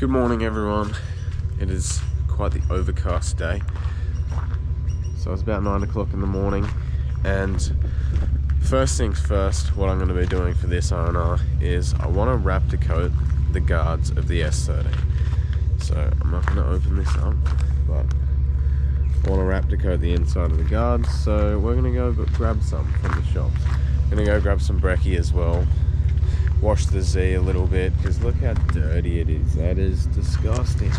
Good morning everyone. It is quite the overcast day. So it's about 9 o'clock in the morning, and first things first, what I'm going to be doing for this R&R is I want to Raptor coat the guards of the S13. So I'm not going to open this up, but I want to Raptor coat the inside of the guards, so we're going to go grab some from the shops. Going to go grab some brekkie as well. Wash the Z a little bit, because look how dirty it is. That is disgusting.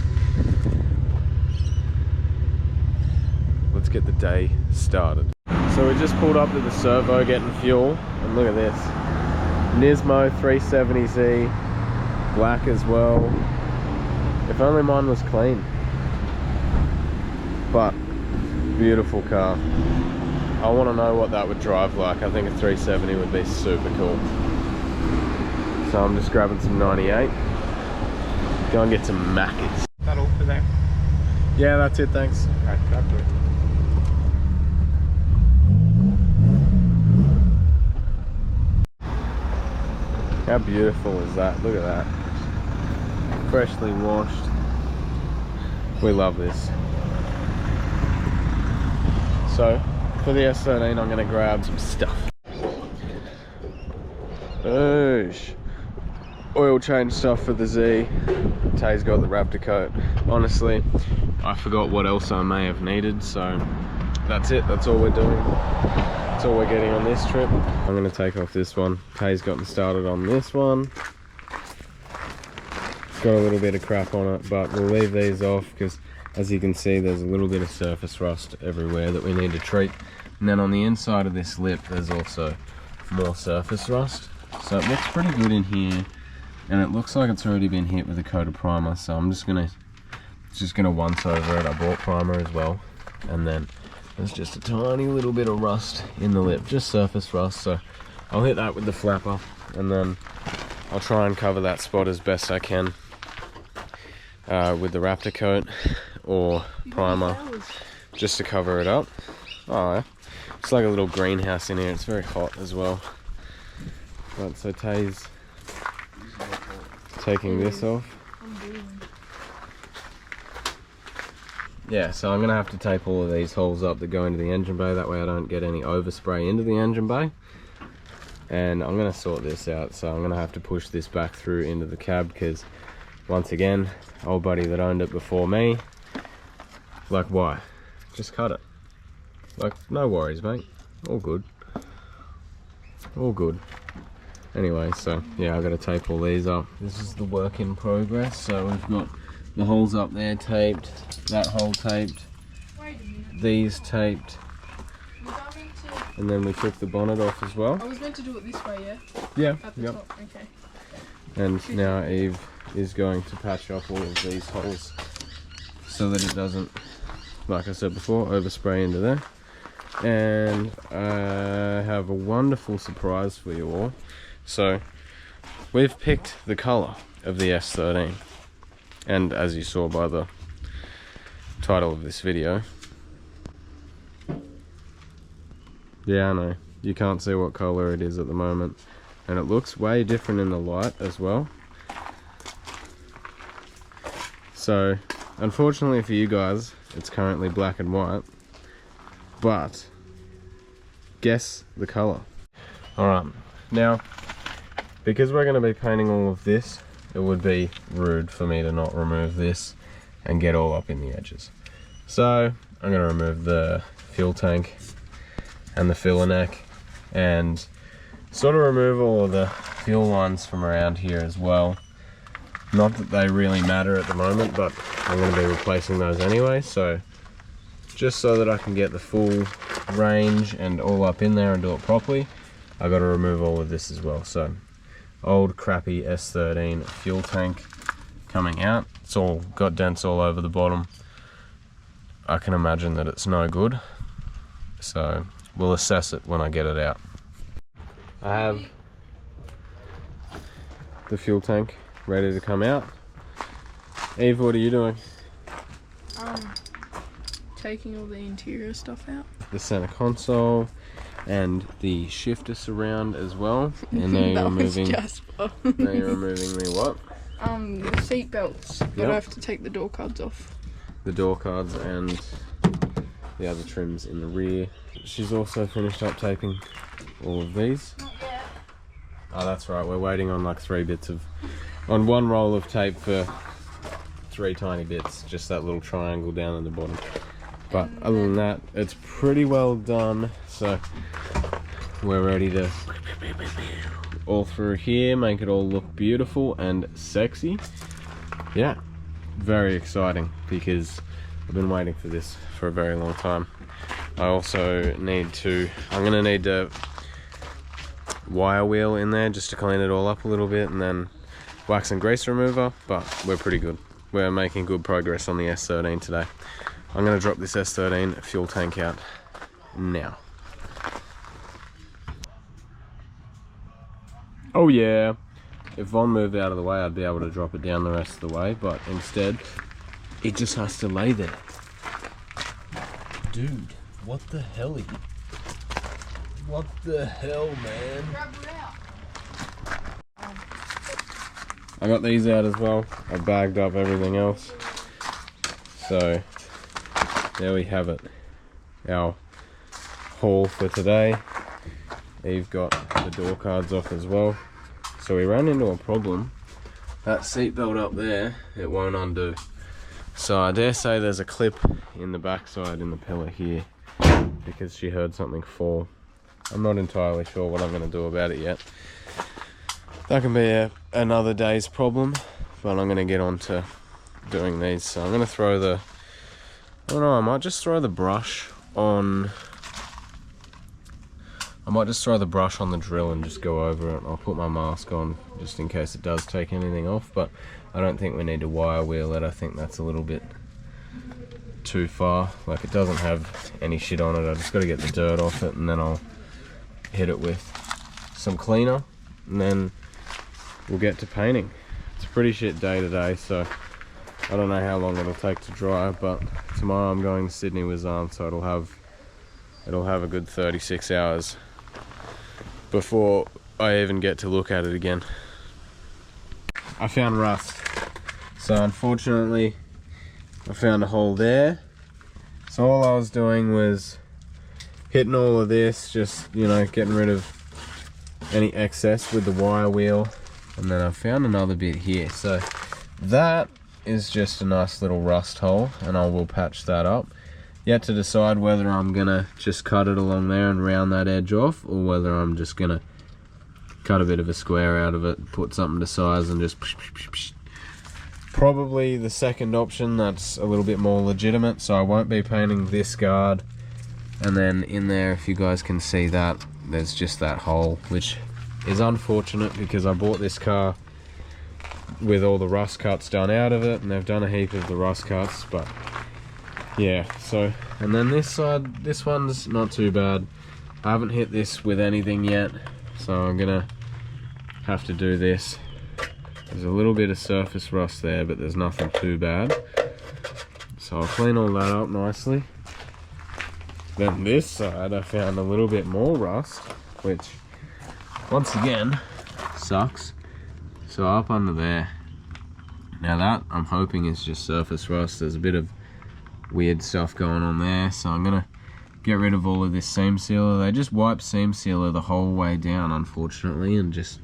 Let's get the day started. So we just pulled up to the servo getting fuel, and look at this. Nismo 370Z, black as well. If only mine was clean. But, beautiful car. I want to know what that would drive like. I think a 370 would be super cool. So I'm just grabbing some 98. Go and get some Macca's. Is that all for them? Yeah, that's it, thanks. Okay, that's good. How beautiful is that? Look at that. Freshly washed. We love this. So, for the S13, I'm going to grab some stuff. Oosh. Oil change stuff for the Z. Tay's got the Raptor coat. Honestly, I forgot what else I may have needed, so that's it. That's all we're doing. That's all we're getting on this trip. I'm going to take off this one. Tay's gotten started on this one. It's got a little bit of crap on it, but we'll leave these off because, as you can see, there's a little bit of surface rust everywhere that we need to treat. And then on the inside of this lip, there's also more surface rust. So it looks pretty good in here. And it looks like it's already been hit with a coat of primer, so I'm just gonna once over it. I bought primer as well, and then there's just a tiny little bit of rust in the lip, just surface rust. So I'll hit that with the flapper, and then I'll try and cover that spot as best I can with the Raptor coat or primer, just to cover it up. Oh, it's like a little greenhouse in here. It's very hot as well. But so Tay's taking this off. Yeah, so I'm gonna have to tape all of these holes up that go into the engine bay, that way I don't get any overspray into the engine bay. And I'm gonna sort this out, so I'm gonna have to push this back through into the cab, because once again, old buddy that owned it before me, like, why? Just cut it. Like, no worries, mate. All good. All good. Anyway, so yeah, I've got to tape all these up. This is the work in progress. So we've got the holes up there taped, that hole taped, these taped, and then we took the bonnet off as well. I was meant to do it this way, yeah? Yeah, at the yep. top. Okay. And now Eve is going to patch up all of these holes so that it doesn't, like I said before, overspray into there. And I have a wonderful surprise for you all. So we've picked the colour of the S13, and as you saw by the title of this video, yeah, I know you can't see what colour it is at the moment, and it looks way different in the light as well. So unfortunately for you guys, it's currently black and white, but guess the colour. Alright, now because we're going to be painting all of this, it would be rude for me to not remove this and get all up in the edges. So I'm going to remove the fuel tank and the filler neck, and sort of remove all of the fuel lines from around here as well. Not that they really matter at the moment, but I'm going to be replacing those anyway, so just so that I can get the full range and all up in there and do it properly, I've got to remove all of this as well. So old crappy S13 fuel tank coming out. It's all got dents all over the bottom. I can imagine that it's no good, so we'll assess it when I get it out. I have the fuel tank ready to come out. Eve, what are you doing? Taking all the interior stuff out. The center console and the shifter surround as well. And now you're removing. Now you're removing the what? The seat belts, but Yep. I have to take the door cards off. The door cards and the other trims in the rear. She's also finished up taping all of these. Not yet. Oh, that's right. We're waiting on like on one roll of tape for 3 tiny bits. Just that little triangle down at the bottom. But other than that, it's pretty well done. So we're ready to all through here, make it all look beautiful and sexy. Yeah, very exciting because I've been waiting for this for a very long time. I also I'm gonna need a wire wheel in there just to clean it all up a little bit, and then wax and grease remover, but we're pretty good. We're making good progress on the S13 today. I'm gonna drop this S13 fuel tank out now. Oh yeah, if Von moved out of the way, I'd be able to drop it down the rest of the way, but instead, it just has to lay there. Dude, what the hell are you? What the hell, man? Grab her out. I got these out as well. I bagged up everything else. So, there we have it. Our haul for today. Eve got the door cards off as well. So we ran into a problem. That seatbelt up there, it won't undo. So I dare say there's a clip in the backside in the pillar here because she heard something fall. I'm not entirely sure what I'm going to do about it yet. That can be another day's problem, but I'm going to get on to doing these. So I'm going to throw I don't know, I might just throw the brush on the drill and just go over it. I'll put my mask on just in case it does take anything off, but I don't think we need to wire wheel it. I think that's a little bit too far. Like, it doesn't have any shit on it. I just got to get the dirt off it, and then I'll hit it with some cleaner, and then we'll get to painting. It's a pretty shit day today, so I don't know how long it'll take to dry, but tomorrow I'm going to Sydney with Zan, so it'll have a good 36 hours before I even get to look at it again. I found rust. So unfortunately, I found a hole there. So all I was doing was hitting all of this, just, you know, getting rid of any excess with the wire wheel. And then I found another bit here. So that is just a nice little rust hole, and I will patch that up. Yet to decide whether I'm gonna just cut it along there and round that edge off, or whether I'm just gonna cut a bit of a square out of it, put something to size and just probably the second option. That's a little bit more legitimate. So I won't be painting this guard, and then in there, if you guys can see that, there's just that hole, which is unfortunate because I bought this car with all the rust cuts done out of it, and they've done a heap of the rust cuts, but yeah. So, and then this side, this one's not too bad. I haven't hit this with anything yet, so I'm gonna have to do this. There's a little bit of surface rust there, but there's nothing too bad. So I'll clean all that up nicely. Then this side, I found a little bit more rust, which once again sucks. So up under there, now that I'm hoping is just surface rust. There's a bit of weird stuff going on there, so I'm gonna get rid of all of this seam sealer. They just wiped seam sealer the whole way down, unfortunately, and just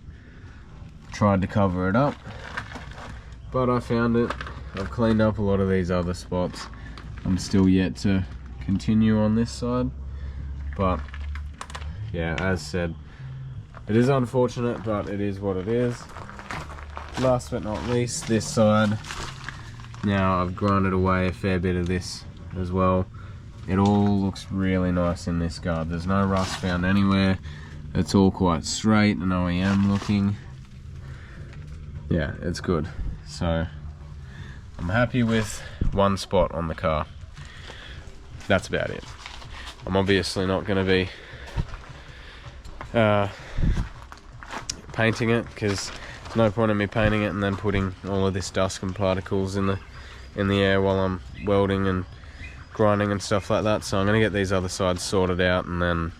tried to cover it up, but I found it. I've cleaned up a lot of these other spots. I'm still yet to continue on this side, but yeah, as said, it is unfortunate, but it is what it is. Last but not least, this side. Now I've grinded away a fair bit of this as well. It all looks really nice in this guard. There's no rust found anywhere. It's all quite straight and OEM looking. Yeah, it's good. So I'm happy with one spot on the car. That's about it. I'm obviously not going to be painting it, because there's no point in me painting it and then putting all of this dust and particles in the air while I'm welding and grinding and stuff like that. So I'm going to get these other sides sorted out, and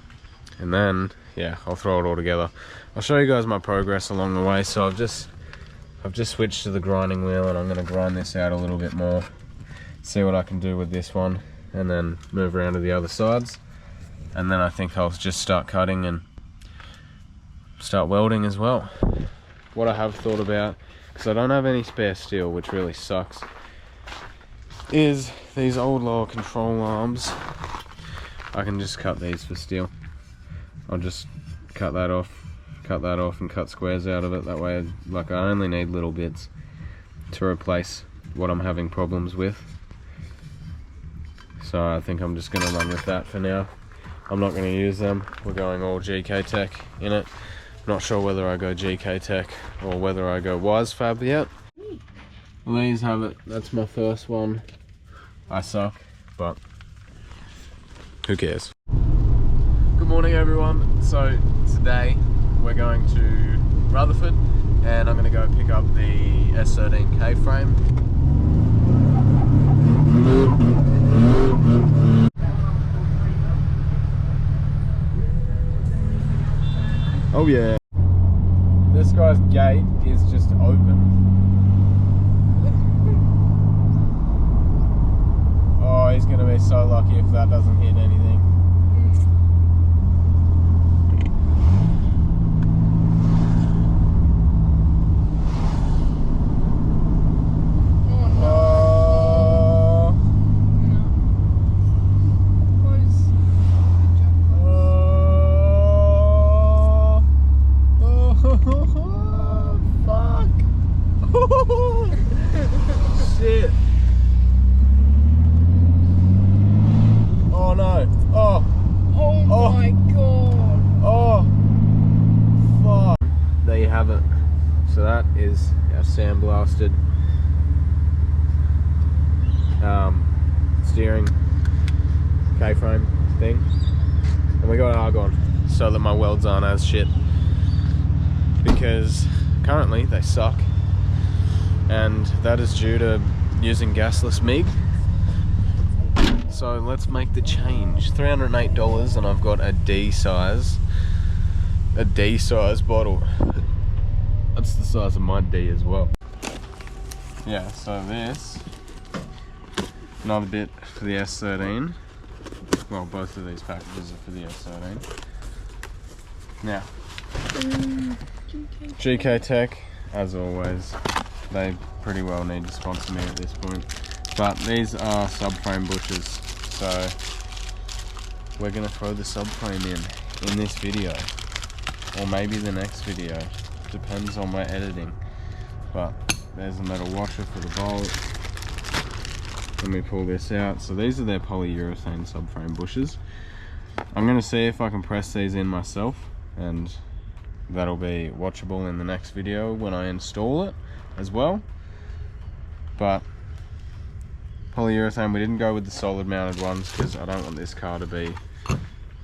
then yeah, I'll throw it all together. I'll show you guys my progress along the way. So I've just I've just switched to the grinding wheel and I'm going to grind this out a little bit more, see what I can do with this one, and then move around to the other sides. And then I think I'll just start cutting and start welding as well. What I have thought about, because I don't have any spare steel, which really sucks, is these old lower control arms. I can just cut these for steel. I'll just cut that off and cut squares out of it. That way, like, I only need little bits to replace what I'm having problems with. So I think I'm just going to run with that for now. I'm not going to use them. We're going all GK Tech in it. Not sure whether I go GK Tech or whether I go Wise Fab yet. Well, there you have it. That's my first one. I suck, but who cares? Good morning, everyone. So today we're going to Rutherford and I'm going to go pick up the S13K frame. Oh yeah. This guy's gate is just open. Oh, he's gonna be so lucky if that doesn't hit anything. Shit. Oh no. Oh my god. Oh fuck. There you have it. So that is our sandblasted steering K-frame thing. And we got argon so that my welds aren't as shit, because currently they suck. And that is due to using gasless MIG. So let's make the change. $308 and I've got a D size bottle. That's the size of my D as well. Yeah, so this, another bit for the S13. Well, both of these packages are for the S13. Now, GK Tech, as always. They pretty well need to sponsor me at this point. But these are subframe bushes, so we're going to throw the subframe in this video. Or maybe the next video. Depends on my editing. But there's a metal washer for the bolt. Let me pull this out. So these are their polyurethane subframe bushes. I'm going to see if I can press these in myself, and that'll be watchable in the next video when I install it as well. But polyurethane, we didn't go with the solid mounted ones because I don't want this car to be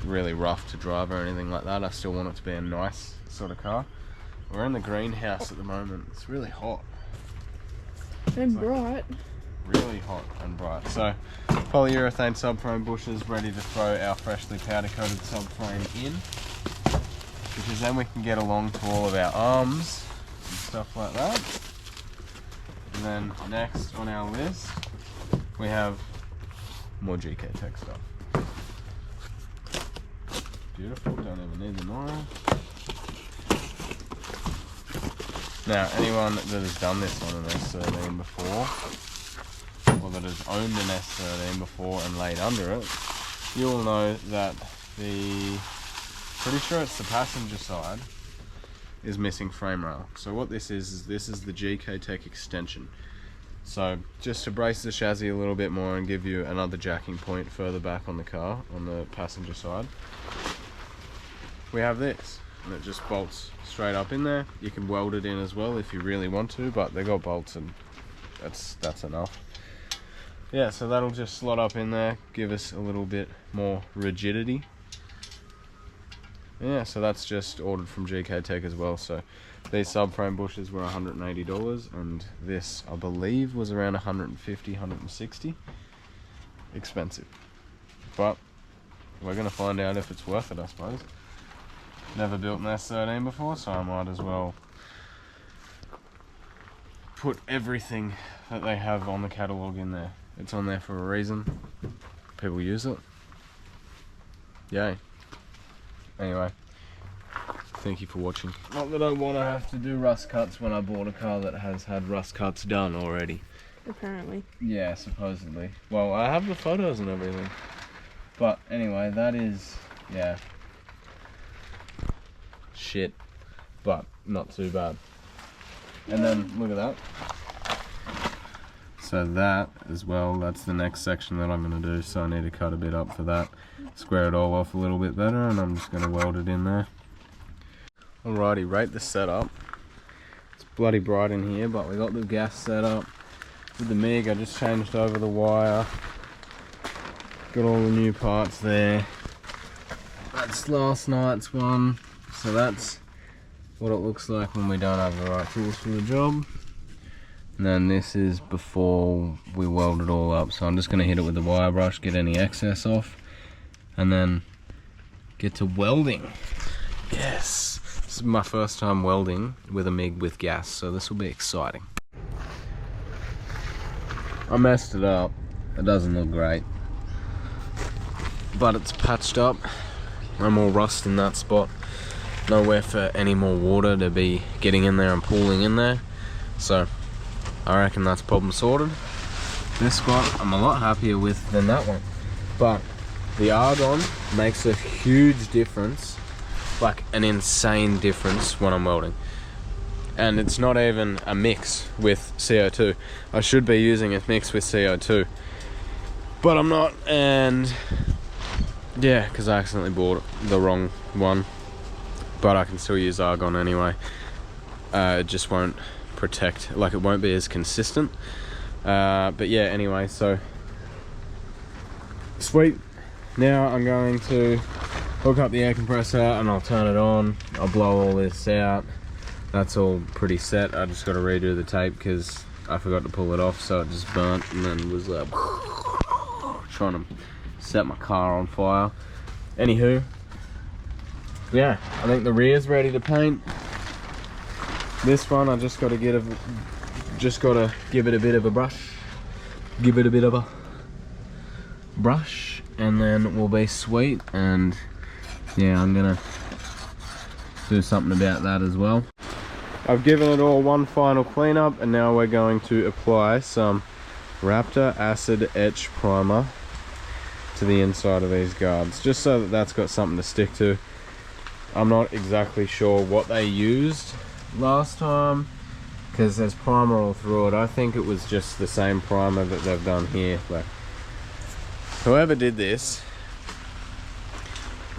really rough to drive or anything like that. I still want it to be a nice sort of car. We're in the greenhouse at the moment. It's really hot And bright. really hot and bright. So polyurethane subframe bushes ready to throw our freshly powder coated subframe in, because then we can get along to all of our arms and stuff like that. And then next on our list we have more GK Tech stuff. Beautiful, don't even need the knife. Now, anyone that has done this on an S13 before, or that has owned an S13 before and laid under it, you will know that pretty sure it's the passenger side, is missing frame rail. So what this is this is the GK Tech extension. So just to brace the chassis a little bit more and give you another jacking point further back on the car, on the passenger side, we have this, and it just bolts straight up in there. You can weld it in as well if you really want to, but they got bolts and that's enough. Yeah, so that'll just slot up in there, give us a little bit more rigidity. Yeah, so that's just ordered from GK Tech as well. So these subframe bushes were $180 and this, I believe, was around $150, $160. Expensive, but we're gonna find out if it's worth it, I suppose. Never built an S13 before, so I might as well put everything that they have on the catalogue in there. It's on there for a reason. People use it. Yay. Anyway, thank you for watching. Not that I want to have to do rust cuts when I bought a car that has had rust cuts done already. Apparently. Yeah, supposedly. Well, I have the photos and everything. But anyway, that is, yeah, shit, but not too bad. And then look at that. So that as well, that's the next section that I'm going to do, so I need to cut a bit up for that, square it all off a little bit better, and I'm just going to weld it in there. Alrighty, rate the setup. It's bloody bright in here, but we got the gas set up with the MIG. I just changed over the wire, got all the new parts there. That's last night's one, so that's what it looks like when we don't have the right tools for the job. And then this is before we weld it all up, so I'm just going to hit it with the wire brush, get any excess off, and then get to welding. Yes, this is my first time welding with a MIG with gas, so this will be exciting. I messed it up, it doesn't look great, but it's patched up. No more rust in that spot, nowhere for any more water to be getting in there and pooling in there, so I reckon that's problem sorted. This spot I'm a lot happier with than that one, but the argon makes a huge difference, like an insane difference when I'm welding. And it's not even a mix with CO2. I should be using a mix with CO2, but I'm not, and yeah, because I accidentally bought the wrong one, but I can still use argon anyway. It just won't protect, like it won't be as consistent, but yeah, anyway, so sweet. Now I'm going to hook up the air compressor and I'll turn it on. I'll blow all this out. That's all pretty set. I just got to redo the tape because I forgot to pull it off, so it just burnt and then was trying to set my car on fire. Anywho, yeah, I think the rear's ready to paint. This one I just got to give it a bit of a brush. Give it a bit of a brush and then we'll be sweet. And yeah, I'm gonna do something about that as well. I've given it all one final cleanup, and now we're going to apply some Raptor Acid Etch Primer to the inside of these guards, just so that that's got something to stick to. I'm not exactly sure what they used last time because there's primer all through it. I think it was just the same primer that they've done here, but whoever did this,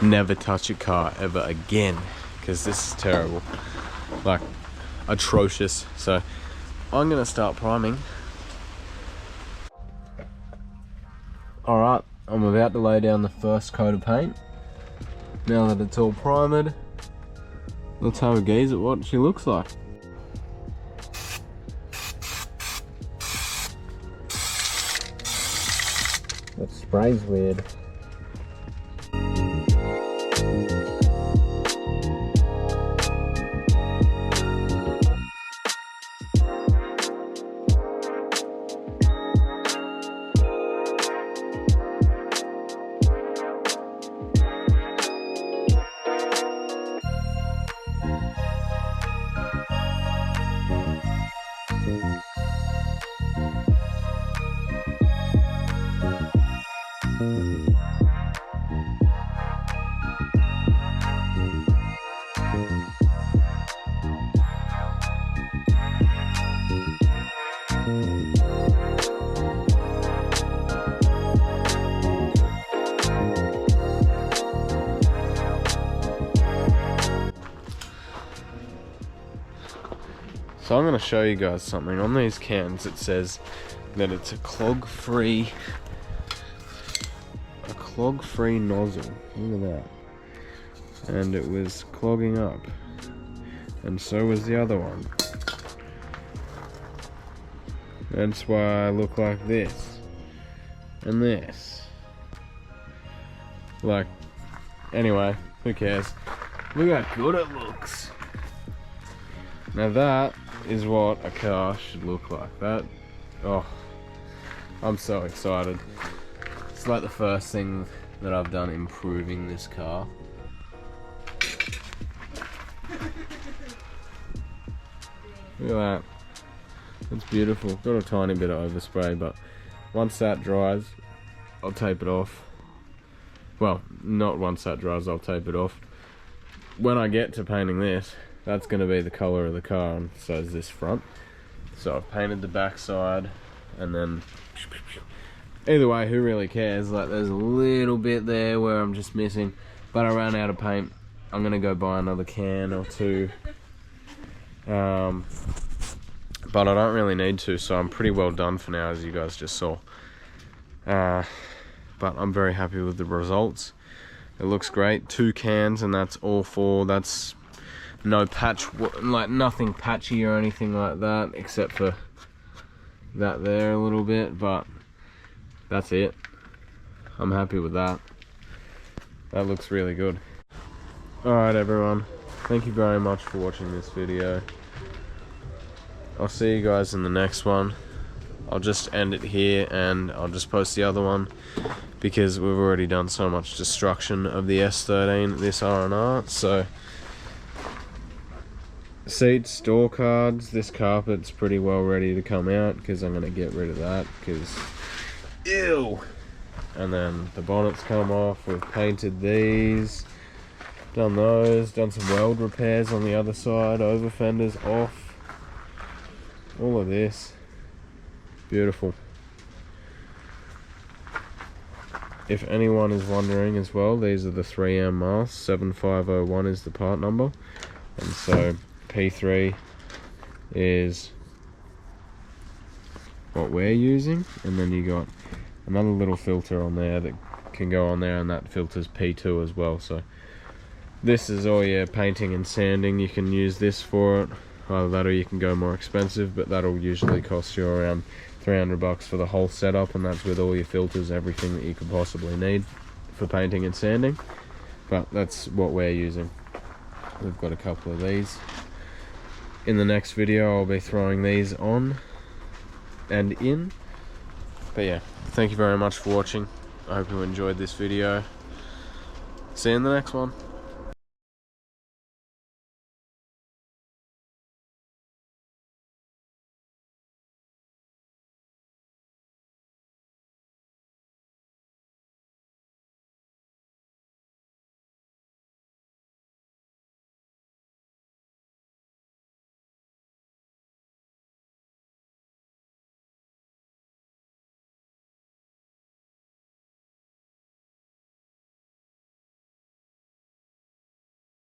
never touch a car ever again, because this is terrible, like atrocious. So I'm gonna start priming. Alright, I'm about to lay down the first coat of paint. Now that it's all primed, let's have a gaze at what she looks like. That spray's weird. So I'm going to show you guys something. On these cans it says that it's a clog-free nozzle. Look at that. And it was clogging up. And so was the other one. That's why I look like this. And this. Like, anyway, who cares? Look how good it looks. Now that is what a car should look like. That, oh, I'm so excited. It's like the first thing that I've done improving this car. Look at that. It's beautiful. Got a tiny bit of overspray, but once that dries, I'll tape it off. Well, not once that dries, I'll tape it off. When I get to painting this, that's going to be the colour of the car, and so is this front. So I've painted the back side, and then either way, who really cares? Like, there's a little bit there where I'm just missing, but I ran out of paint. I'm going to go buy another can or two. But I don't really need to, so I'm pretty well done for now, as you guys just saw. But I'm very happy with the results. It looks great. 2 cans, and that's all 4. That's no patch, like nothing patchy or anything like that, except for that there a little bit, but that's it. I'm happy with that. That looks really good. Alright everyone, thank you very much for watching this video. I'll see you guys in the next one. I'll just end it here, and I'll just post the other one because we've already done so much destruction of the S13, this R&R. So seats, door cards, this carpet's pretty well ready to come out because I'm going to get rid of that because ew. And then the bonnet's come off. We've painted these, done those, done some weld repairs on the other side, over fenders off. All of this, beautiful. If anyone is wondering as well, these are the 3M masks. 7501 is the part number, and so P3 is what we're using, and then you got another little filter on there that can go on there, and that filter's P2 as well. So this is all your painting and sanding. You can use this for it. Either that or you can go more expensive, but that'll usually cost you around $300 for the whole setup, and that's with all your filters, everything that you could possibly need for painting and sanding. But that's what we're using. We've got a couple of these. In the next video I'll be throwing these on and in. But yeah, thank you very much for watching. I hope you enjoyed this video. See you in the next one.